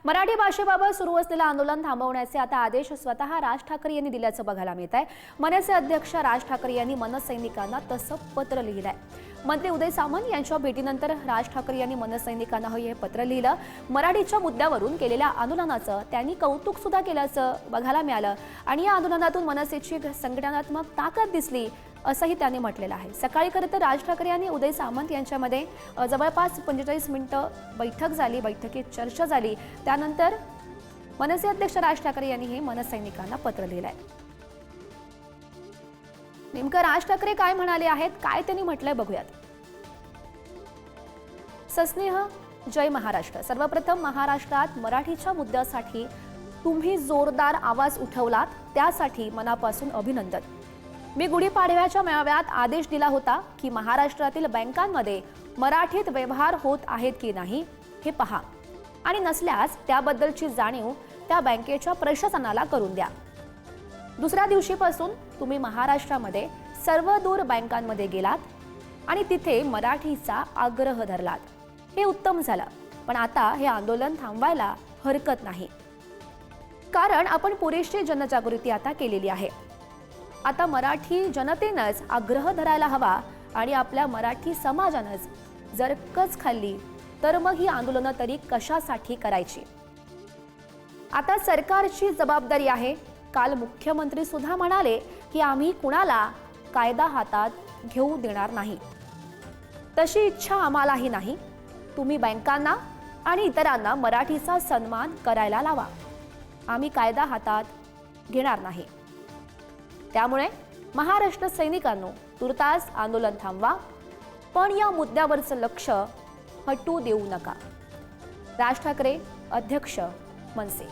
मराठी भाषेबाबत सुरू असलेलं आंदोलन थांबवण्याचे आता आदेश स्वतः राज ठाकरे यांनी दिल्याचं बघायला मिळत आहे। मनसे अध्यक्ष राज ठाकरे यांनी मनसैनिकांना तसं पत्र लिहिलंय। मंत्री उदय सामंत यांच्या भेटीनंतर राज ठाकरे यांनी मनसैनिकांना हे पत्र लिहिलं। मराठीच्या मुद्द्यावरून केलेल्या आंदोलनाचं त्यांनी कौतुक सुद्धा केल्याचं बघायला मिळालं आणि या आंदोलनातून मनसेची संघटनात्मक ताकद दिसली असंही त्यांनी म्हटलेलं आहे। सकाळी खरं तर राज ठाकरे यांनी उदय सामंत यांच्यामध्ये जवळपास 45 मिनिटं बैठक झाली, बैठकीत चर्चा झाली। त्यानंतर मनसे अध्यक्ष राज ठाकरे यांनी हे मनसैनिकांना पत्र लिहिलंय। नेमकं राज ठाकरे काय म्हणाले आहेत, काय त्यांनी म्हटलंय बघूयात। सस्नेह जय महाराष्ट्र। सर्वप्रथम महाराष्ट्रात मराठीच्या मुद्द्यासाठी तुम्ही जोरदार आवाज उठवलात, त्यासाठी मनापासून अभिनंदन। मी गुढीपाडव्याच्या मेळाव्यात आदेश दिला होता की महाराष्ट्रातील बँकांमध्ये मराठीत व्यवहार होत आहेत की नाही हे पहा आणि नसल्यास त्याबद्दलची जाणीव त्या बँकेच्या प्रशासनाला करून द्या। दुसऱ्या दिवशीपासून तुम्ही महाराष्ट्रामध्ये सर्व दूर बँकांमध्ये गेलात आणि तिथे मराठीचा आग्रह धरलात, हे उत्तम झालं। पण आता हे आंदोलन थांबवायला हरकत नाही, कारण आपण पुरेशी जनजागृती आता केलेली आहे। आता मराठी जनतेनंच आग्रह धरायला हवा आणि आपल्या मराठी समाजानंच जर कच खाल्ली तर मग ही आंदोलनं तरी कशासाठी करायची। आता सरकारची जबाबदारी आहे। काल मुख्यमंत्री सुद्धा म्हणाले की आम्ही कुणाला कायदा हातात घेऊ देणार नाही, तशी इच्छा आम्हालाही नाही। तुम्ही बँकांना आणि इतरांना मराठीचा सन्मान करायला लावा, आम्ही कायदा हातात घेणार नाही। त्यामुळे महाराष्ट्र सैनिकांनो, तुर्तास आंदोलन थांबवा, पण या मुद्द्यावरचं लक्ष हटू देऊ नका। राज ठाकरे अध्यक्ष मनसे।